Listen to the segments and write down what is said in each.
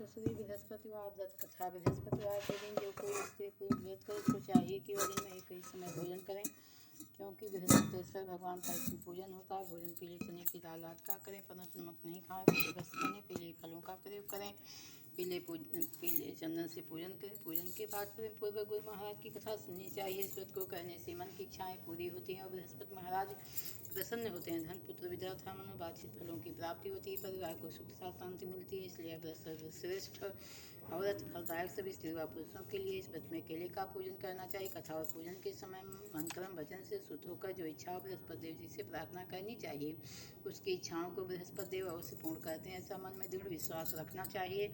श्री बृहस्पतिवार व्रत कथा। बृहस्पतिवार के दिन जो कोई स्त्री पुरुष व्रत करे उसको चाहिए कि वह दिन में एक ही समय भोजन करें, क्योंकि बृहस्पतिश्वर भगवान का इसमें पूजन होता है। भोजन पीले चने की दाल रात का करें, परंतु नमक नहीं खाएं। पीले वस्त्र पहने, पीले फलों का प्रयोग करें, पीले चंदन से पूजन करें। पूजन के बाद पूर्व गुरु महाराज की कथा सुननी चाहिए। इस व्रत को करने से मन की इच्छाएं पूरी होती हैं और बृहस्पति महाराज प्रसन्न होते हैं। धन पुत्र विद्यार्था मनोवांछित फलों की प्राप्ति होती है। परिवार को सुख तथा शांति मिलती है। इसलिए व्रत सर्वश्रेष्ठ औरत फलदायक सभी स्त्री व पुरुषों के लिए इस व्रत में केले का पूजन करना चाहिए। कथा और पूजन के समय मन कर्म वचन से शुद्ध होकर जो इच्छा हो बृहस्पति देव जी से प्रार्थना करनी चाहिए। उसकी इच्छाओं को बृहस्पति देव अवश्य पूर्ण करते हैं, ऐसा मन में दृढ़ विश्वास रखना चाहिए।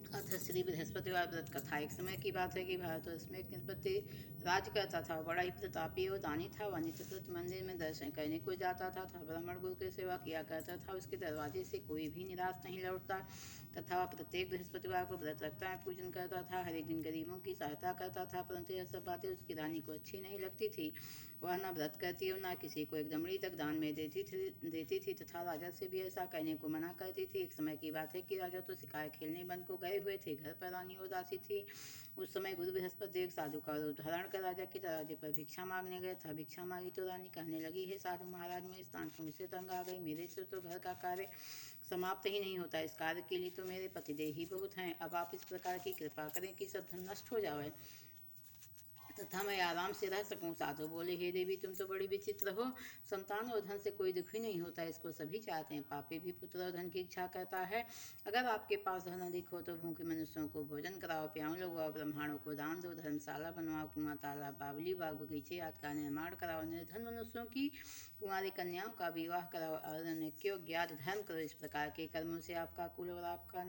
अथ श्री बृहस्पतिवार व्रत कथा। एक समय की बात है कि भारतवर्ष में एक नृपति राज करता था। बड़ा ही प्रतापी और दानी था। वह नित्य प्रति मंदिर में दर्शन करने को जाता था ब्राह्मण गुरु की सेवा किया करता था। उसके दरवाजे से कोई भी निराश नहीं लौटता तथा वह प्रत्येक बृहस्पतिवार को व्रत रखता है, पूजन करता था। हर एक दिन गरीबों की सहायता करता था, परंतु यह सब बातें उसकी रानी को अच्छी नहीं लगती थी। वह न व्रत करती और न किसी को एक दमड़ी तक दान में देती थी तथा राजा से भी ऐसा कहने को मना करती थी। एक समय की बात है कि राजा तो शिकार खेलने वन को गए हुए थे। घर पर रानी उदासी थी। उस समय गुरु बृहस्पति देव साधु का रूप धारण कर राजा के दरवाजे पर भिक्षा मांगने गए था। भिक्षा मांगी तो रानी कहने लगी, हे साधु महाराज, मैं स्नान पुण्य से तंग आ गई। मेरे से तो घर का कार्य समाप्त ही नहीं होता। इस कार्य के लिए तो मेरे पतिदेव ही बहुत हैं। अब आप इस प्रकार की कृपा करें कि सब धन नष्ट हो जाए तथा मैं आराम से रह सकूं। साधु बोले, हे देवी, तुम तो बड़ी विचित्र हो। संतान और धन से कोई दुख ही नहीं होता, इसको सभी चाहते हैं। पापी भी पुत्र और धन की इच्छा करता है। अगर आपके पास धन अधिक हो तो भूखे मनुष्यों को भोजन कराओ, प्याऊ लगवाओ, ब्राह्मणों को दान दो, धर्मशाला बनवाओ, कुआं तालाब बावली बाग बगीचे आदि का निर्माण कराओ, निर्धन मनुष्यों की कुंवारी कन्याओं का विवाह कराओ, अरण्य ज्ञात धर्म करो। इस प्रकार के कर्मों से आपका कुल और आपका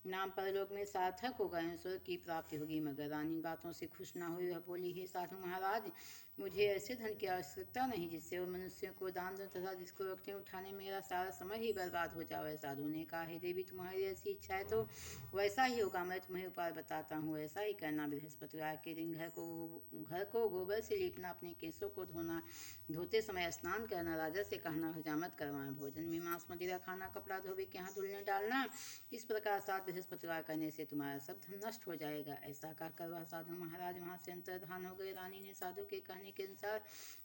नाम परलोक में सार्थक होगा, स्वर्ग की प्राप्ति होगी। मगर रानी बातों से खुश ना हुई। वह बोली, हे साधु महाराज, मुझे ऐसे धन की आवश्यकता नहीं जिससे वो मनुष्यों को दान दूं तथा जिसको रखने उठाने मेरा सारा समय ही बर्बाद हो जाए। साधु ने कहा, हे देवी, तुम्हारी ऐसी इच्छा है तो वैसा ही होगा। मैं तुम्हें उपाय बताता हूँ, ऐसा ही करना। बृहस्पतिवार के दिन घर को गोबर से लीपना, अपने केसों को धोना, धोते समय स्नान करना, राजा से कहना हजामत करवाएं, भोजन में मांस मदिरा खाना, कपड़ा धोबी के यहाँ धुलने डालना। इस प्रकार 7 बृहस्पतिवार करने से तुम्हारा सब धन नष्ट हो जाएगा। ऐसा कहकर वह साधु महाराज वहाँ से अंतर्धान हो गए। रानी ने साधु के कहने के अनुसार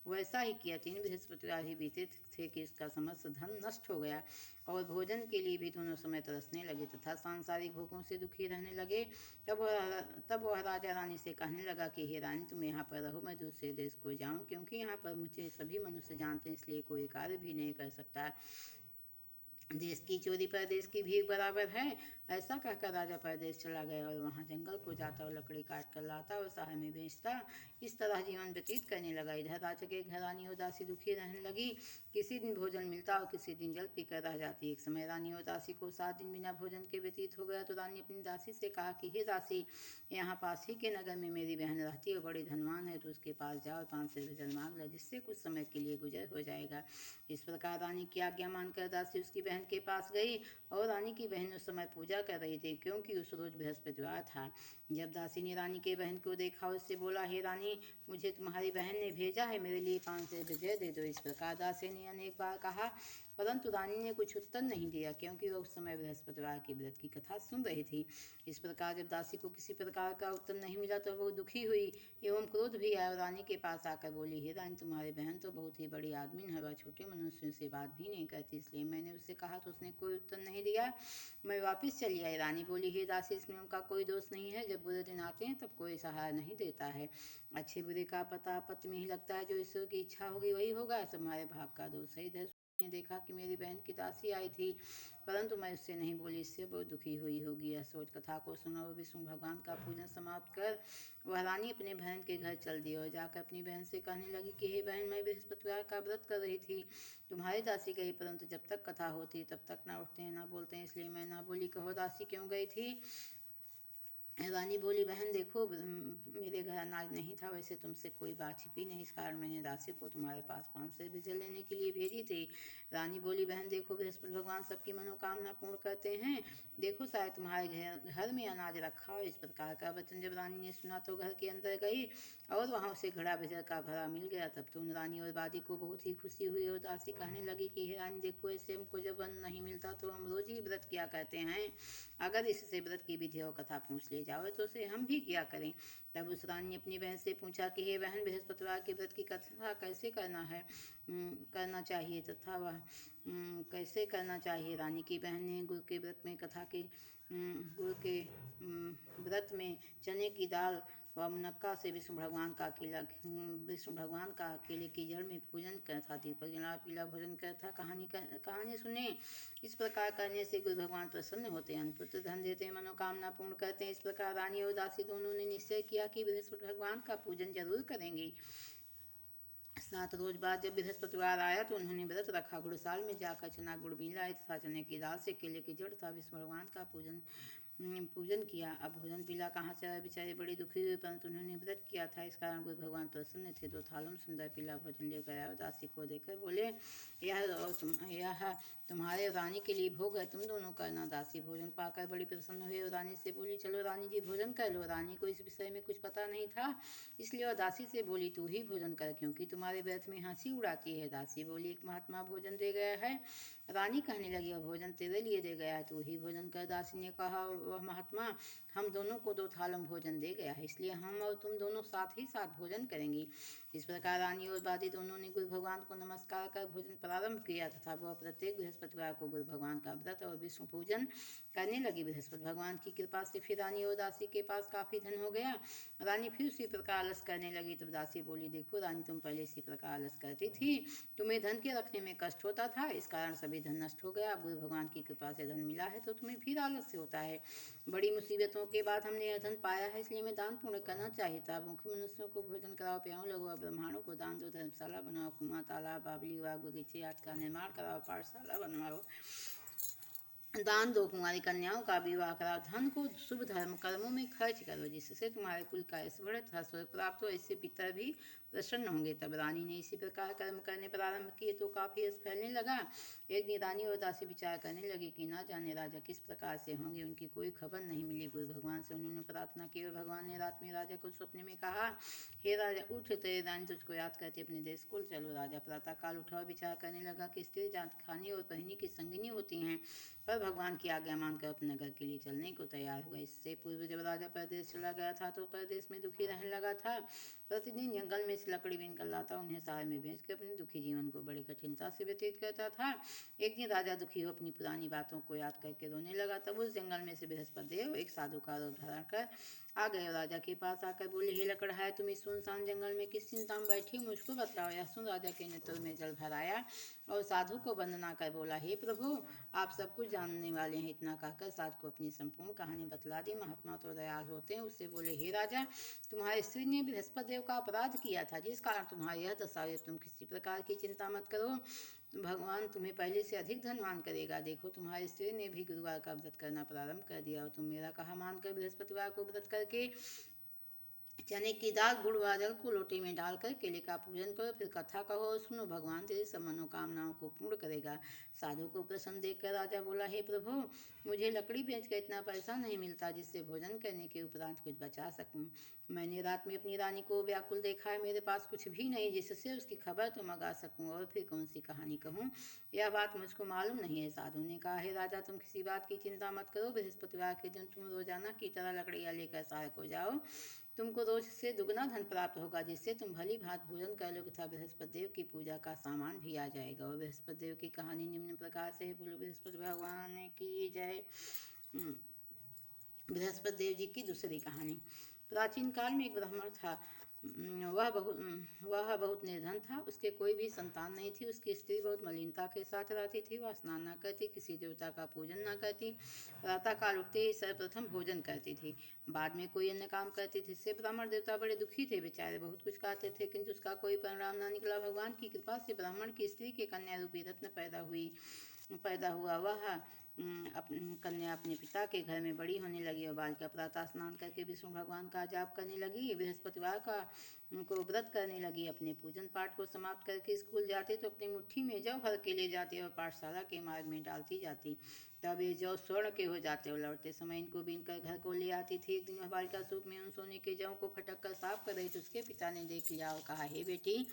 वैसा ही किया। 3 बृहस्पतिवार ही बीते थे कि उसका समस्त धन नष्ट हो गया और भोजन के लिए भी दोनों समय तरसने लगे तथा सांसारिक भोगों से दुखी रहने लगे। तब वह राजा रानी से कहने लगा कि हे रानी, तुम यहाँ पर रहो, मैं दूसरे देश को जाऊँ, क्योंकि यहाँ पर मुझे सभी मनुष्य जानते हैं, इसलिए कोई कार्य भी नहीं कर सकता। देश की चोरी परदेश की भीख बराबर है। ऐसा कहकर राजा परदेश चला गया और वहाँ जंगल को जाता और लकड़ी काट कर लाता और शहर में बेचता। इस तरह जीवन व्यतीत करने लगा। इधर राजा के घर रानी उदासी दुखी रहने लगी। किसी दिन भोजन मिलता और किसी दिन जल पीकर रह जाती। एक समय रानी उदासी को 7 दिन बिना भोजन के व्यतीत हो गया तो रानी अपनी दासी से कहा कि हे दासी, यहाँ पास ही के नगर में मेरी बहन रहती है, बड़ी धनवान है, तो उसके पास जाओ, 5 से भोजन मांग लो, जिससे कुछ समय के लिए गुजर हो जाएगा। इस प्रकार रानी की आज्ञा मानकर दासी उसकी बहन के पास गई और रानी की बहन उस समय पूजा कर रही थी, क्योंकि उस रोज बृहस्पतिवार था। जब दासी ने रानी के बहन को देखा, उससे बोला, हे रानी, मुझे तुम्हारी बहन ने भेजा है, मेरे लिए 5 सेर विजय दे दो। इस प्रकार दासी ने अनेक बार कहा, परंतु रानी ने कुछ उत्तर नहीं दिया, क्योंकि वह उस समय बृहस्पतिवार की व्रत की कथा सुन रही थी। इस प्रकार जब दासी को किसी प्रकार का उत्तर नहीं मिला तो वह दुखी हुई एवं क्रोध भी आया और रानी के पास आकर बोली, हे रानी, तुम्हारी बहन तो बहुत ही बड़ी आदमी है, वह छोटे मनुष्यों से बात भी नहीं करती, इसलिए मैंने उससे कहा तो उसने कोई उत्तर नहीं दिया, मैं वापस चली आई। रानी बोली, हे दासी, इसमें उनका कोई दोष नहीं है, जब बुरे दिन आते हैं तब कोई सहारा नहीं देता है। अच्छे बुरे का पता आपत्ति में ही लगता है, जो ईश्वर की इच्छा होगी वही होगा, तुम्हारे भाग का दोष है। इधर ने देखा कि मेरी बहन की दासी आई थी, परंतु मैं उससे नहीं बोली, इससे बहुत दुखी हुई होगी। यह सोच कथा को सुना और विष्णु भगवान का पूजन समाप्त कर वह रानी अपने बहन के घर चल दी और जाकर अपनी बहन से कहने लगी कि हे बहन, मैं बृहस्पतिवार का व्रत कर रही थी, तुम्हारी दासी गई, परंतु जब तक कथा होती तब तक ना उठते हैं ना बोलते हैं, इसलिए मैं ना बोली। कहो दासी क्यों गई थी? रानी बोली, बहन देखो मेरे घर अनाज नहीं था, वैसे तुमसे कोई बात छिपी नहीं, इस कारण मैंने दासी को तुम्हारे पास 500 बिजल लेने के लिए भेजी थी। रानी बोली, बहन देखो बृहस्पति भगवान सबकी मनोकामना पूर्ण करते हैं, देखो शायद तुम्हारे घर में अनाज रखा हो। इस प्रकार का वचन जब रानी ने सुना तो घर के अंदर गई और वहाँ उसे घड़ा बिजल का भरा मिल गया। तब तो उन रानी और बादी को बहुत ही खुशी हुई और दासी कहने लगी कि हे रानी देखो, ऐसे हमको जब अन्न नहीं मिलता तो हम रोज ही व्रत किया करते हैं, अगर इससे व्रत की विधि और कथा पूछ ले जाओ तो उसे हम भी किया करें। तब उस रानी ने अपनी बहन से पूछा कि हे बहन, बृहस्पतिवार के व्रत की कथा कैसे करना चाहिए तथा वह कैसे करना चाहिए। रानी की बहन ने गुड़ के व्रत में कथा के गुड़ के व्रत में चने की दाल व मुनक्का से विष्णु भगवान का अकेले की जड़ में पूजन करता, दीपक जला, पीला भोजन करता, कहानी सुने। इस प्रकार करने से गुरु भगवान प्रसन्न होते हैं, पुत्र धन देते हैं, मनोकामना पूर्ण करते हैं। इस प्रकार रानी और दासी दोनों ने निश्चय किया कि बृहस्पति भगवान का पूजन जरूर करेंगे। 7 रोज बाद जब बृहस्पतिवार आया तो उन्होंने व्रत रखा, गुड़साल में जाकर चना गुड़ मिलाए तथा चने की दाल से केले की जड़ तथा विष्णु भगवान का पूजन किया। अब भोजन पीला कहाँ से आए, बेचारे बड़े दुखी हुए, परंतु उन्होंने व्रत किया था, इस कारण गुरु भगवान प्रसन्न थे। 2 थालों में सुंदर पीला भोजन लेकर आए और दासी को देकर बोले, यह तुम्हारे रानी के लिए भोग है, तुम दोनों करना। दासी भोजन पाकर बड़ी प्रसन्न हुई और रानी से बोली, चलो रानी जी भोजन कर लो। रानी को इस विषय में कुछ पता नहीं था, इसलिए वह दासी से बोली, तू ही भोजन कर, क्योंकि तुम्हारे व्रत में हंसी उड़ाती है। दासी बोली, एक महात्मा भोजन दे गया है। रानी कहने लगी, वह भोजन तेरे लिए दे गया है, तू ही भोजन कर। दासी ने कहा, वह महात्मा हम दोनों को 2 थालों में भोजन दे गया है, इसलिए हम और तुम दोनों साथ ही साथ भोजन करेंगे। इस प्रकार रानी और बादी दोनों ने गुरु भगवान को नमस्कार कर भोजन प्रारंभ किया तथा वह प्रत्येक बृहस्पतिवार को गुरु भगवान का व्रत और विष्णु पूजन करने लगी। बृहस्पति भगवान की कृपा से फिर रानी और दासी के पास काफी धन हो गया। रानी फिर उसी प्रकार आलस करने लगी। तब दासी बोली, देखो रानी, तुम पहले इसी प्रकार आलस करती थी, तुम्हें धन के रखने में कष्ट होता था, इस कारण सभी धन नष्ट हो गया। गुरु भगवान की कृपा से धन मिला है तो तुम्हें फिर आलस्य होता है। बड़ी मुसीबतों के बाद हमने यह धन पाया है, इसलिए मैं दान पुण्य करना चाहिए था। भूखे मनुष्यों को भोजन कराओ, पियाओ, लगो, ब्राह्मणों को दान दो, धर्मशाला बनाओ, कुआं, तालाब, बावली, बाग, बगीचे आदि का निर्माण कराओ, पाठशाला बनवाओ, दान दो, कुंवारी कन्याओं का विवाह कराओ, धन को शुभ धर्म कर्मों में खर्च करो, जिससे तुम्हारे कुल का यश बढ़े तथा स्वर्ग प्राप्त हो, इससे पिता भी प्रसन्न होंगे। तब रानी ने इसी प्रकार कर्म करने प्रारंभ किए तो काफी यश फैलने लगा। एक दिन रानी और दासी विचार करने लगी कि ना जाने राजा किस प्रकार से होंगे, उनकी कोई खबर नहीं मिली। गुरु भगवान से उन्होंने प्रार्थना की और भगवान ने रात में राजा को स्वप्न में कहा, हे राजा उठ, तेरे रानी तुझको याद करते अपने देश को चलो। राजा प्रातः काल उठा और विचार करने लगा कि स्त्री जात खाने और पहनने की संगिनी होती हैं, पर भगवान की आज्ञा मानकर अपने नगर के लिए चलने को तैयार हुआ। इससे पूर्व जब राजा परदेश चला गया था तो परदेश में दुखी रहने लगा था, प्रतिदिन जंगल में से लकड़ी बीन कर लाता, उन्हें शहर में भेजकर अपने दुखी जीवन को बड़ी कठिनता से व्यतीत करता था। एक दिन राजा दुखी हो अपनी पुरानी बातों को याद करके रोने लगा। तब उस जंगल में से बृहस्पति देव एक साधु का रूप धारण कर आ गए। राजा के पास आकर बोले, हे लकड़हारे, तुम इस सुनसान जंगल में किस चिंता में बैठी हो, मुझको बतलाओ। यह सुन राजा के नेत्रों में जल भर आया और साधु को वंदना कर बोला, हे प्रभु, आप सब कुछ जानने वाले हैं। इतना कहकर साधु को अपनी संपूर्ण कहानी बतला दी। महात्मा तो दयाल होते हैं, उससे बोले, हे राजा, तुम्हारी स्त्री ने बृहस्पति देव का अपराध किया था, जिस कारण तुम्हारी यह दशा हुई। तुम किसी प्रकार की चिंता मत करो, भगवान तुम्हें पहले से अधिक धनवान करेगा। देखो, तुम्हारी स्त्री ने भी गुरुवार का व्रत करना प्रारंभ कर दिया और तुम मेरा कहा मानकर बृहस्पतिवार को व्रत करके चने की दाल, गुड़ व जल को लोटे में डालकर केले का पूजन करो, फिर कथा कहो और सुनो, भगवान तेरी सब मनोकामनाओं को पूर्ण करेगा। साधु को प्रसन्न देखकर राजा बोला, हे प्रभु, मुझे लकड़ी बेचकर इतना पैसा नहीं मिलता जिससे भोजन करने के उपरांत कुछ बचा सकूं। मैंने रात में अपनी रानी को व्याकुल देखा है, मेरे पास कुछ भी नहीं जिससे उसकी खबर तो मंगा सकूं, और फिर कौन सी कहानी कहूँ, यह बात मुझको मालूम नहीं है। साधु ने कहा, हे राजा, तुम किसी बात की चिंता मत करो, बृहस्पतिवार के दिन तुम रोजाना की तरह लकड़ियाँ लेकर शहर को जाओ, तुमको रोज से दुगना धन प्राप्त होगा, जिससे तुम भली भांत भोजन कर लो तथा बृहस्पति देव की पूजा का सामान भी आ जाएगा। और बृहस्पति देव की कहानी निम्न प्रकार से है। बोलो बृहस्पति भगवान की जय। बृहस्पति देव जी की दूसरी कहानी। प्राचीन काल में एक ब्राह्मण था, वह बहुत निर्धन था, उसके कोई भी संतान नहीं थी। उसकी स्त्री बहुत मलिनता के साथ रहती थी, वह स्नान न करती, किसी देवता का पूजन न करती, प्रातः काल उठते ही सर्वप्रथम भोजन करती थी, बाद में कोई अन्य काम करती थी। इससे ब्राह्मण देवता बड़े दुखी थे, बेचारे बहुत कुछ कहते थे, किंतु उसका कोई परिणाम न निकला। भगवान की कृपा से ब्राह्मण की स्त्री के कन्या रूपी रत्न पैदा हुआ। कन्या अपने पिता के घर में बड़ी होने लगी और बालिका प्रातः स्नान करके विष्णु भगवान का जाप करने लगी। बृहस्पतिवार का को व्रत करने लगी। अपने पूजन पाठ को समाप्त करके स्कूल जाते तो अपनी मुट्ठी में जौ भर के ले जाते और पाठशाला के मार्ग में डालती जाती। तब ये जौ स्वर्ण के हो जाते और लौटते समय इनको बीन कर घर को ले आती थी। एक दिन वह बालिका सूप में उन सोने के जौ को फटक कर साफ कर रही तो उसके पिता ने देख लिया और कहा, हे बेटी,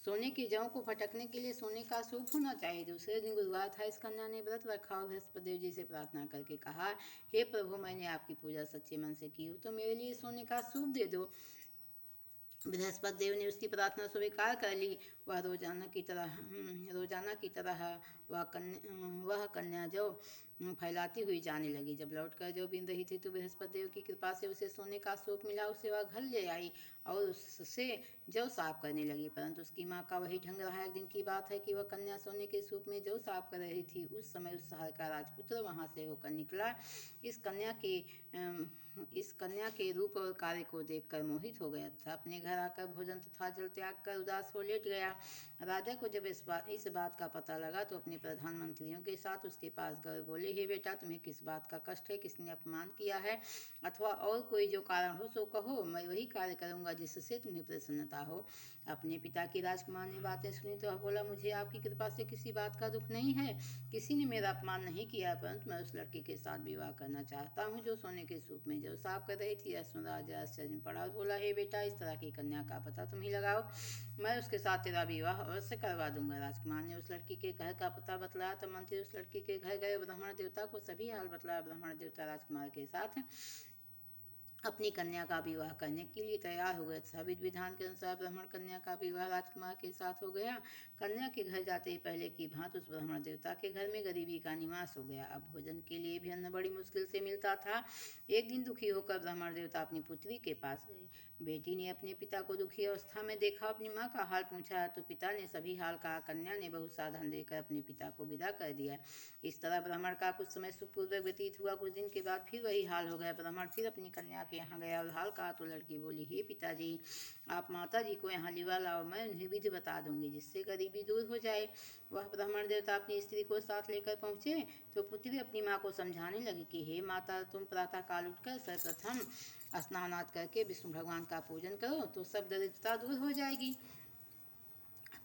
सोने के जौ को फटकने के लिए सोने का सूप होना चाहिए। दूसरे दिन गुरुवार था। इस कन्या ने व्रत रखा और बृहस्पति देव जी से प्रार्थना करके कहा, हे प्रभु, मैंने आपकी पूजा सच्चे मन से की हो तो मेरे लिए सोने का सूप दे दो। बृहस्पति देव ने उसकी प्रार्थना स्वीकार कर ली। वह रोजाना की तरह वह कन्या जो फैलाती हुई जाने लगी। जब लौटकर जो बीन रही थी तो बृहस्पति देव की कृपा से उसे सोने का सूप मिला। उसे वह घर ले आई और उससे जौ साफ करने लगी, परंतु उसकी माँ का वही ढंग रहा। एक दिन की बात है कि वह कन्या सोने के सूप में जौ साफ कर रही थी। उस समय उस शहर का राजपुत्र वहाँ से होकर निकला। इस कन्या के रूप और कार्य को देखकर मोहित हो गया था। अपने घर आकर भोजन तथा जल त्याग कर उदास हो लेट गया। राजा को जब इस बात का पता लगा तो अपने प्रधानमंत्रियों के साथ उसके पास गए। बोले, हे बेटा, तुम्हें किस बात का कष्ट है? किसने अपमान किया है? अथवा और कोई जो कारण हो सो कहो, मैं वही कार्य करूँगा जिससे तुम्हें प्रसन्नता हो। अपने पिता की राजकुमार ने बातें सुनी तो वह बोला, मुझे आपकी कृपा से किसी बात का दुख नहीं है। किसी ने मेरा अपमान नहीं किया, परंतु मैं उस लड़के के साथ विवाह करना चाहता हूँ जो सोने के सूप में जो साफ कर रही थी। राजा आश्चर्य में पड़ा और बोला, हे बेटा, इस तरह की कन्या का पता तुम ही लगाओ, मैं उसके साथ तेरा विवाह अवश्य करवा दूंगा। राजकुमार ने उस लड़की के घर का पता बतलाया तो मंत्री उस लड़की के घर गए। ब्राह्मण देवता को सभी हाल बतलाया। ब्राह्मण देवता राजकुमार के साथ अपनी कन्या का विवाह करने के लिए तैयार हो गए। सभी विधान के अनुसार ब्राह्मण कन्या का विवाह राजकुमार के साथ हो गया। कन्या के घर जाते ही पहले की भांति उस ब्राह्मण देवता के घर में गरीबी का निवास हो गया। अब भोजन के लिए भी अन्न बड़ी मुश्किल से मिलता था। एक दिन दुखी होकर ब्राह्मण देवता अपनी पुत्री के पास गए। बेटी ने अपने पिता को दुखी अवस्था में देखा, अपनी माँ का हाल पूछा तो पिता ने सभी हाल कहा। कन्या ने बहुत साधन देकर अपने पिता को विदा कर दिया। इस तरह ब्राह्मण का कुछ समय सुखपूर्वक व्यतीत हुआ। कुछ दिन के बाद फिर वही हाल हो गया। ब्राह्मण फिर अपनी कन्या के यहाँ गया और हाल कहा तो लड़की बोली, हे पिताजी, आप माता जी को यहाँ लिवा लाओ, मैं उन्हें विधि बता दूंगी जिससे गरीबी दूर हो जाए। वह ब्राह्मण देवता अपनी स्त्री को साथ लेकर पहुँचे तो पुत्री अपनी माँ को समझाने लगी कि हे माता, तुम प्रातः काल उठकर सर्वप्रथम स्नानाद करके विष्णु भगवान का पूजन करो तो सब दरिद्रता दूर हो जाएगी।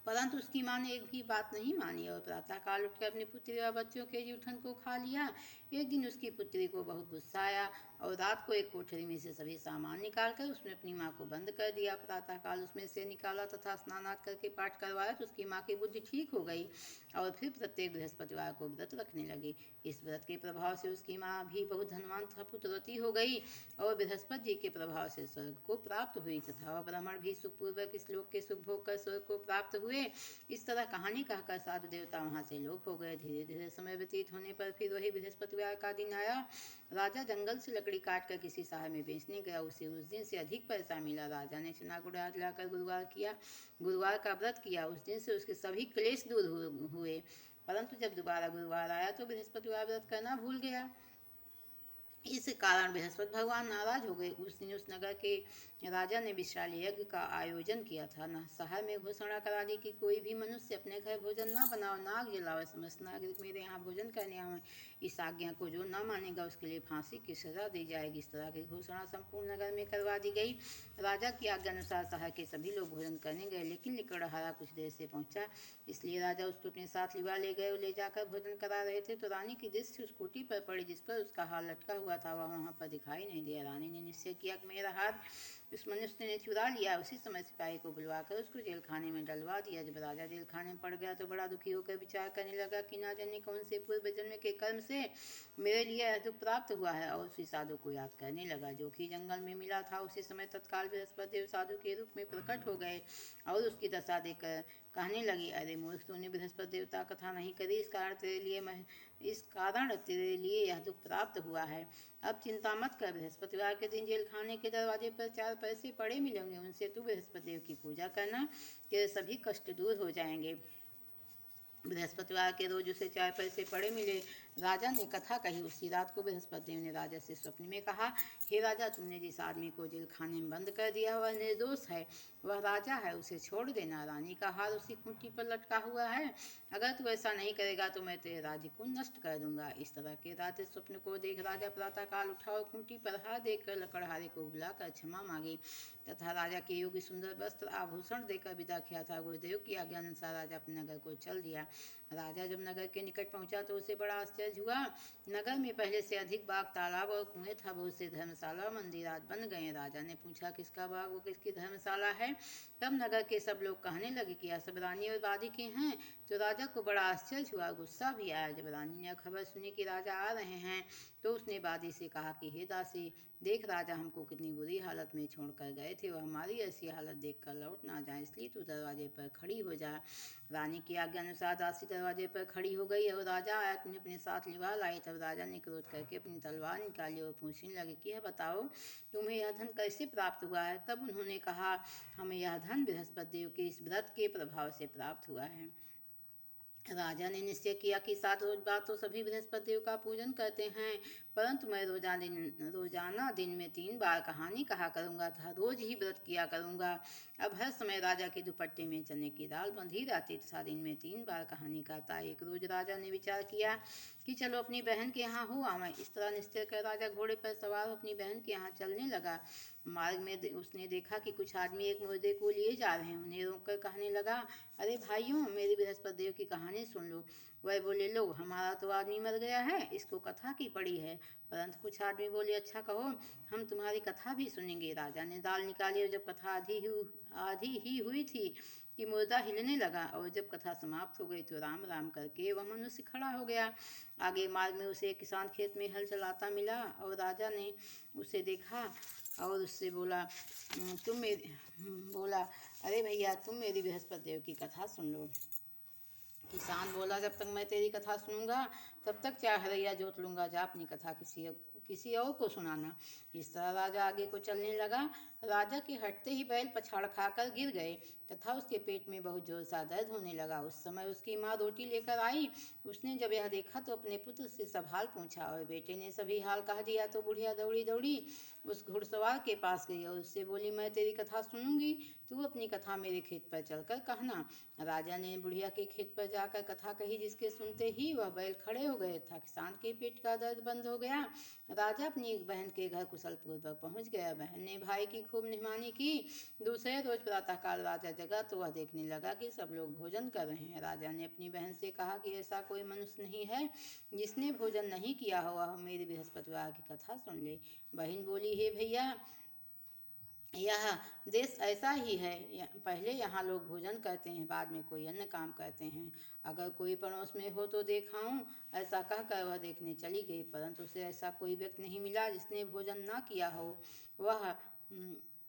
परंतु उसकी माँ ने एक भी बात नहीं मानी और प्रातः काल उठकर अपनी पुत्री और बच्चों के जूठन को खा लिया। एक दिन उसकी पुत्री को बहुत गुस्सा आया और रात को एक कोठरी में से सभी सामान निकालकर उसने अपनी माँ को बंद कर दिया। प्रातः काल उसमें से निकाला तथा स्नानाद करके पाठ करवाया तो उसकी माँ की बुद्धि ठीक हो गई और फिर प्रत्येक बृहस्पतिवार को व्रत रखने लगी। इस व्रत के प्रभाव से उसकी माँ भी बहुत धनवान तथा पुत्रवती हो गई और बृहस्पति जी के प्रभाव से स्वर्ग को प्राप्त हुई तथा वह ब्राह्मण भी सुखपूर्वक इस लोक के सुख भोग कर स्वर्ग को प्राप्त हुए। इस तरह कहानी कहकर साधु देवता वहाँ से लोप हो गए। धीरे धीरे समय व्यतीत होने पर फिर वही बृहस्पतिवार का दिन आया। राजा जंगल से लकड़ी काट कर किसी शहर में बेचने गया। उसे उस दिन से अधिक पैसा मिला। राजा ने चना गुड़ आज लाकर गुरुवार का व्रत किया। उस दिन से उसके सभी क्लेश दूर हुए। परंतु जब दोबारा गुरुवार आया तो बृहस्पतिवार व्रत करना भूल गया। इस कारण बृहस्पति भगवान नाराज हो गए। उस दिन उस नगर के राजा ने विशाल यज्ञ का आयोजन किया था। शहर में घोषणा करा दी कि कोई भी मनुष्य अपने घर भोजन न बनाओ, नाग जलाओ। समस्त नागरिक मेरे यहाँ भोजन करने आए। इस आज्ञा को जो न मानेगा उसके लिए फांसी की सजा दी जाएगी। इस तरह की घोषणा संपूर्ण नगर में करवा दी गई। राजा की आज्ञा अनुसार शहर के सभी लोग भोजन करने गए, लेकिन लकड़हारा कुछ देर से पहुंचा, इसलिए राजा उसको अपने साथ लिवा ले गए। ले जाकर भोजन करा रहे थे तो रानी की दृष्टि उस खूंटी पर पड़ी जिस पर उसका हार लटका हुआ था। वह वहाँ पर दिखाई नहीं दिया। रानी ने निश्चय किया कि मेरा हार उस मनुष्य ने चुरा लिया। उसी समय सिपाही को बुलवाकर उसको जेल खाने में डलवा दिया। जब राजा जेल खाने में पड़ गया तो बड़ा दुखी होकर विचार करने लगा कि ना जाने कौन से पूर्व जन्म के कर्म से मेरे लिए यह दुख प्राप्त हुआ है। और उसी साधु को याद करने लगा जो कि जंगल में मिला था। उसी समय तत्काल बृहस्पति देव साधु के रूप में प्रकट हो गए और उसकी दशा देखकर कहने लगी, अरे मूर्ख, तूने बृहस्पति देवता कथा नहीं करी, इस कारण तेरे लिए यह दुख प्राप्त हुआ है। अब चिंता मत कर। बृहस्पतिवार के दिन जेल खाने के दरवाजे पर 4 पैसे पड़े मिलेंगे, उनसे तू बृहस्पति देव की पूजा करना, तेरे सभी कष्ट दूर हो जाएंगे। बृहस्पतिवार के रोज उसे 4 पैसे पड़े मिले। राजा ने कथा कही। उसी रात को बृहस्पति देव ने राजा से स्वप्न में कहा, हे राजा, तुमने जिस आदमी को जेल खाने में बंद कर दिया वह निर्दोष है, वह राजा है, उसे छोड़ देना। रानी का हार उसी खूंटी पर लटका हुआ है, अगर तू ऐसा नहीं करेगा तो मैं तेरे राज्य को नष्ट कर दूंगा। इस तरह के रात स्वप्न को देख राजा प्रातःकाल उठा और खूंटी पर हार देखकर लकड़हारे को बुलाकर क्षमा मांगी तथा राजा के योग्य सुंदर वस्त्र आभूषण देकर विदा किया था। गुरुदेव की आज्ञा अनुसार राजा अपने नगर को चल दिया। राजा जब नगर के निकट पहुंचा तो उसे बड़ा आश्चर्य हुआ। नगर में पहले से अधिक बाग, तालाब और कुएं था। बहुत से धर्मशाला और मंदिरात बन गए। राजा ने पूछा, किसका बाग वो किसकी धर्मशाला है? तब नगर के सब लोग कहने लगे कि यह सब रानी और बादी के हैं। तो राजा को बड़ा आश्चर्य हुआ, गुस्सा भी आया। जब रानी ने खबर सुनी कि राजा आ रहे हैं तो उसने बादी से कहा कि हे दासी, देख राजा हमको कितनी बुरी हालत में छोड़कर गए थे, वह हमारी ऐसी हालत देखकर लौट ना जाए, इसलिए तू दरवाजे पर खड़ी हो जा। रानी की आज्ञा अनुसार दासी दरवाजे पर खड़ी हो गई और राजा आया अपने साथ लिवा लाई। तब राजा ने क्रोध करके अपनी तलवार निकाली और पूछने लगे कि यह बताओ, तुम्हें यह धन कैसे प्राप्त हुआ है? तब उन्होंने कहा, हमें यह धन बृहस्पति देव के इस व्रत के प्रभाव से प्राप्त हुआ है। राजा ने निश्चय किया कि 7 रोज बाद तो सभी बृहस्पति देव का पूजन करते हैं, परंतु मैं रोजाना दिन में 3 बार कहानी कहा करूँगा तथा रोज ही व्रत किया करूँगा। अब हर समय राजा के दुपट्टे में चने की दाल बंधी रहती तथा दिन में 3 बार कहानी कहता। एक रोज राजा ने विचार किया कि चलो अपनी बहन के यहाँ हो आवें। इस तरह निश्चय कर राजा घोड़े पर सवार अपनी बहन के यहाँ चलने लगा। मार्ग में उसने देखा कि कुछ आदमी एक मुर्दे को लिए जा रहे हैं। उन्हें रोककर कहने लगा, अरे भाइयों, मेरी बृहस्पति देव की कहानी सुन लो। वह बोले, लो, हमारा तो आदमी मर गया है, इसको कथा की पड़ी है। परंतु कुछ आदमी बोले, अच्छा कहो, हम तुम्हारी कथा भी सुनेंगे। राजा ने दाल निकाली और जब कथा आधी ही हुई थी कि मुर्दा हिलने लगा और जब कथा समाप्त हो गई तो राम राम करके वह मनुष्य खड़ा हो गया। आगे मार्ग में उसे एक किसान खेत में हल चलाता मिला और राजा ने उसे देखा और उससे बोला, अरे भैया, तुम मेरी बृहस्पति देव की कथा सुन लो। किसान बोला, जब तक मैं तेरी कथा सुनूंगा तब तक 4 हरैया जोत लूंगा, जा अपनी कथा किसी और को सुनाना। इस तरह राजा आगे को चलने लगा। राजा के हटते ही बैल पछाड़ खाकर गिर गए तथा उसके पेट में बहुत जोर सा दर्द होने लगा। उस समय उसकी माँ रोटी लेकर आई। उसने जब यह देखा तो अपने पुत्र से सब हाल पूछा और बेटे ने सभी हाल कह दिया। तो बुढ़िया दौड़ी दौड़ी उस घुड़सवार के पास गई और उससे बोली, मैं तेरी कथा सुनूंगी, तू अपनी कथा मेरे खेत पर चलकर कहना। राजा ने बुढ़िया के खेत पर जाकर कथा कही, जिसके सुनते ही वह बैल खड़े हो गए था। किसान के पेट का दर्द बंद हो गया। राजा अपनी एक बहन के घर कुशल पूर्वक पहुंच गया। बहन ने भाई की खूब मेहमानी की। दूसरे रोज प्रातःकाल राजा जगा तो वह देखने लगा कि सब लोग भोजन कर रहे हैं। राजा ने अपनी बहन से कहा कि ऐसा कोई मनुष्य नहीं है जिसने भोजन नहीं किया हो, वह मेरी बृहस्पतिवार की कथा सुन ले। बहन बोली, हे भैया, यह देश ऐसा ही है, पहले यहाँ लोग भोजन करते हैं, बाद में कोई अन्य काम करते हैं। अगर कोई पड़ोस में हो तो देखाऊं। ऐसा कहकर वह देखने चली गई, परंतु उसे ऐसा कोई व्यक्ति नहीं मिला जिसने भोजन ना किया हो। वह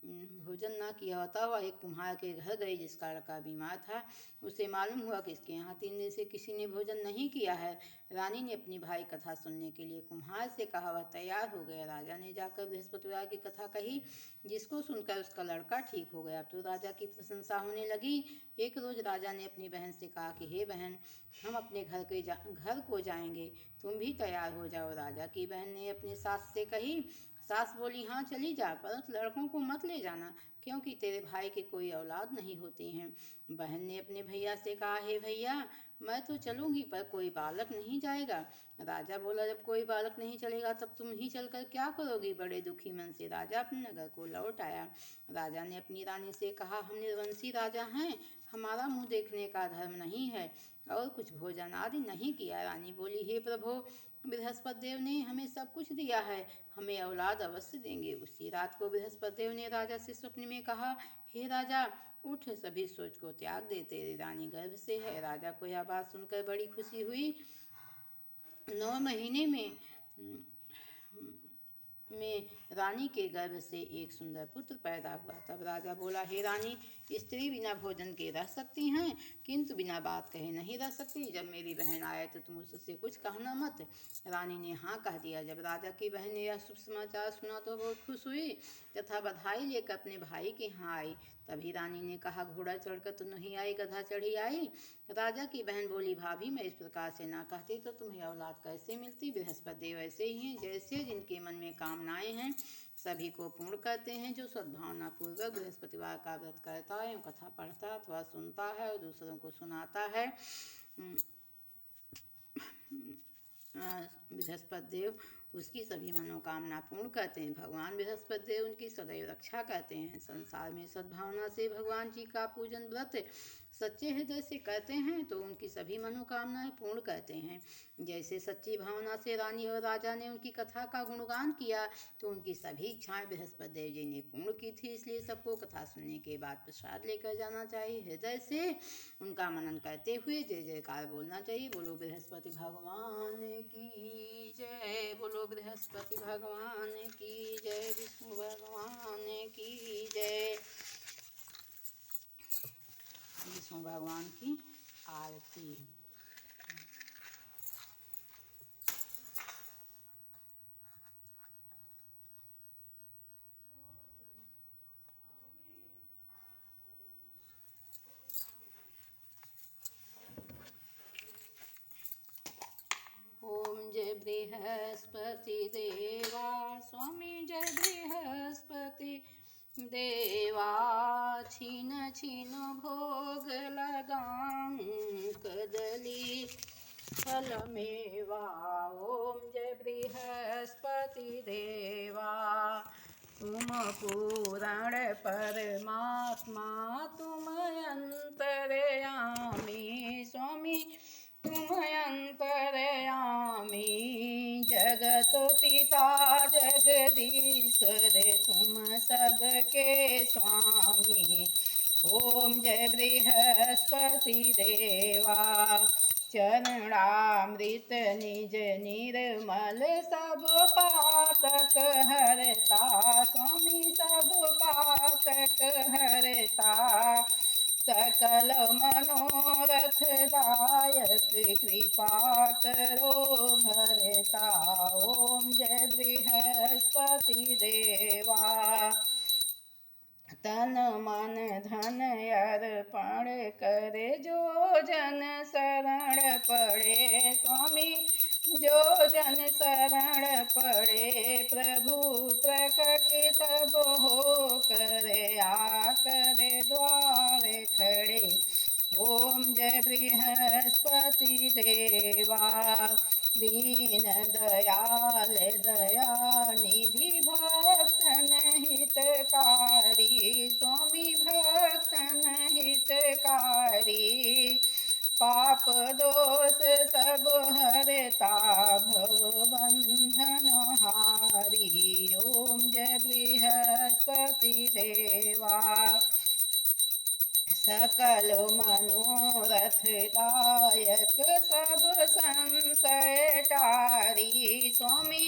भोजन ना किया होता। वह एक कुम्हार के घर गई जिसका लड़का बीमार था। उसे मालूम हुआ कि इसके यहाँ 3 दिन से किसी ने भोजन नहीं किया है। रानी ने अपनी भाई कथा सुनने के लिए कुम्हार से कहा। वह तैयार हो गया। राजा ने जाकर बृहस्पतिवार की कथा कही, जिसको सुनकर उसका लड़का ठीक हो गया। तो राजा की प्रशंसा होने लगी। एक रोज राजा ने अपनी बहन से कहा कि हे बहन, हम अपने घर को जाएंगे, तुम भी तैयार हो जाओ। राजा की बहन ने अपनी सास से कही। सास बोली, हाँ चली जा, परंतु लड़कों को मत ले जाना, क्योंकि तेरे भाई के कोई औलाद नहीं होते हैं। बहन ने अपने भैया से कहा, हे भैया, मैं तो चलूंगी पर कोई बालक नहीं जाएगा। राजा बोला, जब कोई बालक नहीं चलेगा तब तुम ही चलकर क्या करोगी? बड़े दुखी मन से राजा अपने नगर को लौट आया। राजा ने अपनी रानी से कहा, हम निर्वंशी राजा हैं, हमारा मुंह देखने का धर्म नहीं है और कुछ भोजन आदि नहीं किया। रानी बोली, हे प्रभु, बृहस्पति देव ने हमें सब कुछ दिया है, हमें औलाद अवश्य देंगे। उसी रात को बृहस्पति देव ने राजा से स्वप्न में कहा, हे राजा, उठ, सभी सोच को त्याग दे, तेरी रानी गर्भ से है। राजा को यह बात सुनकर बड़ी खुशी हुई। 9 महीने में रानी के गर्भ से एक सुंदर पुत्र पैदा हुआ। तब राजा बोला, हे रानी, स्त्री बिना भोजन के रह सकती हैं, किंतु बिना बात कहे नहीं रह सकती। जब मेरी बहन आए तो तुम उससे कुछ कहना मत। रानी ने हाँ कह दिया। जब राजा की बहन ने यह शुभ समाचार सुना तो बहुत खुश हुई तथा बधाई लेकर अपने भाई के यहाँ आई। तभी रानी ने कहा, घोड़ा चढ़कर तो नहीं आई, गधा चढ़ी आई। राजा की बहन बोली, भाभी मैं इस प्रकार से ना कहती तो तुम्हें औलाद कैसे मिलती। बृहस्पति देव ऐसे ही हैं जैसे जिनके मन में कामनाएं हैं सभी को पूर्ण करते हैं। जो सद्भावना पूर्वक बृहस्पतिवार का व्रत करता है, कथा पढ़ता अथवा सुनता है और दूसरों को सुनाता है, बृहस्पति देव उसकी सभी मनोकामना पूर्ण करते हैं। भगवान बृहस्पति देव उनकी सदैव रक्षा करते हैं। संसार में सद्भावना से भगवान जी का पूजन व्रत सच्चे हृदय से करते हैं तो उनकी सभी मनोकामनाएं पूर्ण करते हैं। जैसे सच्ची भावना से रानी और राजा ने उनकी कथा का गुणगान किया तो उनकी सभी इच्छाएं बृहस्पति देव जी ने पूर्ण की थी। इसलिए सबको कथा सुनने के बाद प्रसाद लेकर जाना चाहिए। हृदय से उनका मनन करते हुए जय जयकार बोलना चाहिए। बोलो बृहस्पति भगवान की जय, बोलो बृहस्पति भगवान की जय, विष्णु भगवान की जय। विष्णु भगवान की आरती। ओम जय बृहस्पति देवा, स्वामी जय बृहस्पति देवा। छीन छीन भोग लगाऊं कदली फल मेवा। ओम जय बृहस्पति देवा, तुम पूरण परमात्मा, तुम अंतर्यामी स्वामी, तुम अंतर्यामी। जगत पिता जगदीश्वर, तुम सबके स्वामी। ओम जय बृहस्पति देवा, चरणामृत निज निर्मल सब पातक हरता स्वामी, सब पातक हरता। सकल मनोरथ दायक कृपा करो भरता। ओम जय बृहस्पति देवा, तन मन धन अर्पण करे जो जन शरण पड़े स्वामी, जो जन शरण पड़े। प्रभु प्रकट तब हो करे, आकर द्वारे खड़े। ओम जय बृहस्पति देवा, दीन दयाल दया निधि, भक्तन हितकारी स्वामी, भक्तन हितकारी। पाप दोष सब हरता भव बंधन हारी। ओम जय बृहस्पति देवा, सकल मनोरथ दायक सब संशय टारी स्वामी,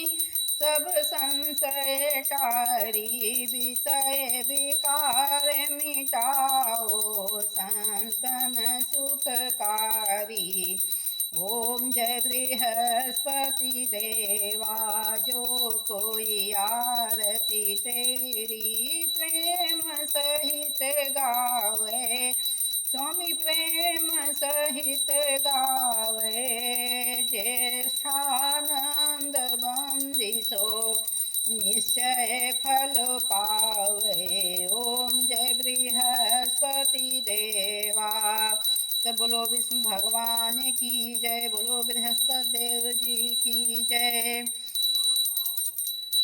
सब संशय टारी। विषय विकार मिटाओ संतन सुखकारी। ओम जय बृहस्पति देवा, जो कोई आरती तेरी प्रेम सहित गावे स्वामी, प्रेम सहित गावे। ज्येष्ठानंद बंदिशो निश्चय फल पावे। ओम जय बृहस्पति देवा, सब बोलो विष्णु भगवान की जय, बोलो बृहस्पति देव जी की जय।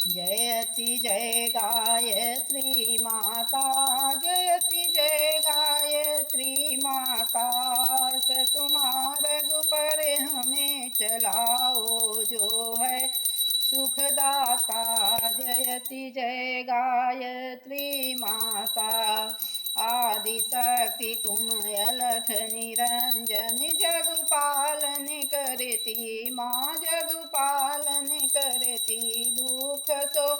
जयति जय गायत्री माता, जयति जय गायत्री माता। सतुमार्ग पर हमें चलाओ जो है सुखदाता। जयति जय गायत्री माता, आदि शक्ति तुम अलख निरंजन। जग पालन करती माँ, जग पालन करती। दुख सो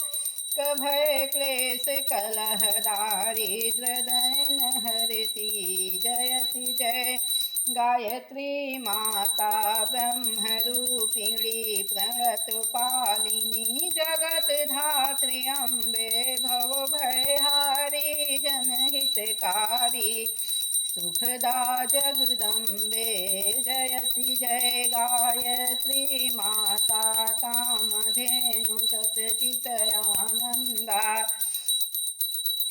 भय क्लेश कलह दारिद्र दैन हरती। जयति जय गायत्री माता, ब्रह्मरूपिणी प्रणत पालिनी। जगत धात्री अम्बे भव भयहारी जनहित हितकारी सुखदा जगदम्बे जयति जय गायत्री माता कामधेनु सतचितयानन्दा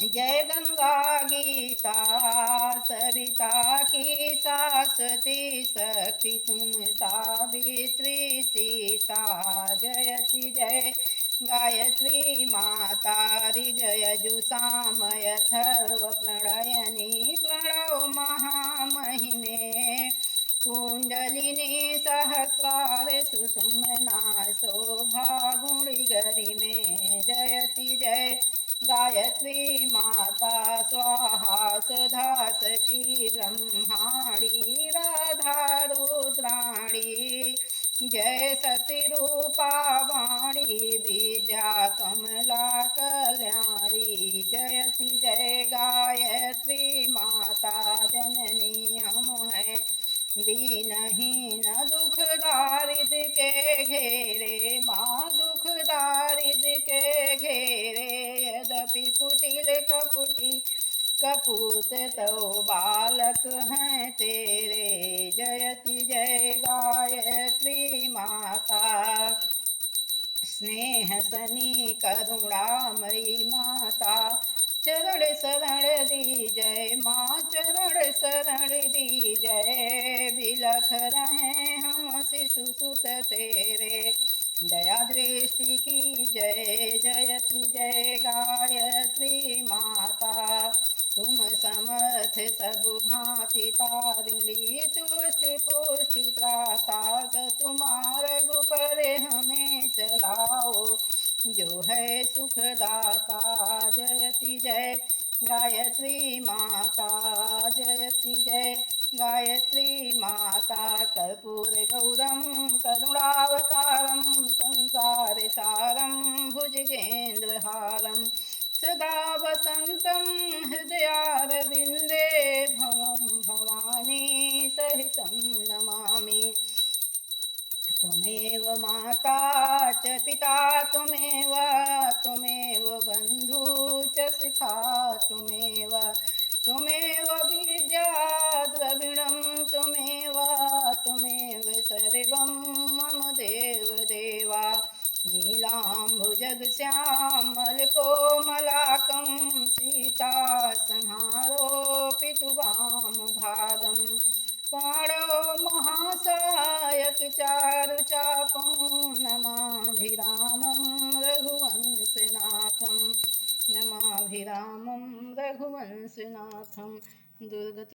जय गंगा गीता सरिता की शाश्वती शक्ति तुम सावित्री सीता जयति जय गायत्री माता ऋग्यजुषामय अथर्व प्रणयनी प्रणव महामहिमे कुंडलिनी सहस्रार सुषुम्ना शोभा गुणिगरिमे जयति जय गायत्री माता स्वाहा सुधा सची ब्रह्माणी राधा रुद्राणी जय सती रूपा वाणी विद्या कमला कल्याणी जयति जय गायत्री माता जननी हम हैं दीनहीन दुख दारिद्र के घेरे माँ दुख दारिद्र के घेरे यद्यपि कुटिल कपूत तो बालक हैं तेरे जयति जय गायत्री माता स्नेह सनी करुणामयी माता चरण शरण दी जय माँ चरण शरण दी जय बिलख रहे हम शिशु सुत तेरे दया दृष्टि की जय जयति जय गायत्री माता तुम समर्थ सब भांति तारिणी तुष्टि पुष्टि त्राता तुम्हारे गुपर हमें चलाओ जो है सुखदाता जयति जय गायत्री माता जयति जय गायत्री माता कर्पूर गौरम करुणावतारम संसार सारम भुजगेन्द्रहारम सदा वसन्तं हृदयारविन्दे भवं भवानी सहितं नमामि त्वमेव माता च पिता त्वमेव बन्धु च सखा त्वमेव विद्या द्रविणं त्वमेव सर्वं मम देवदेवा नीलाम्बुजगश्यामलकोमलाकं सीतासंहारोऽपितुवामभागं पाणौ महासायक चारुचापं नमाभिरामं रघुवंशनाथं दुर्गति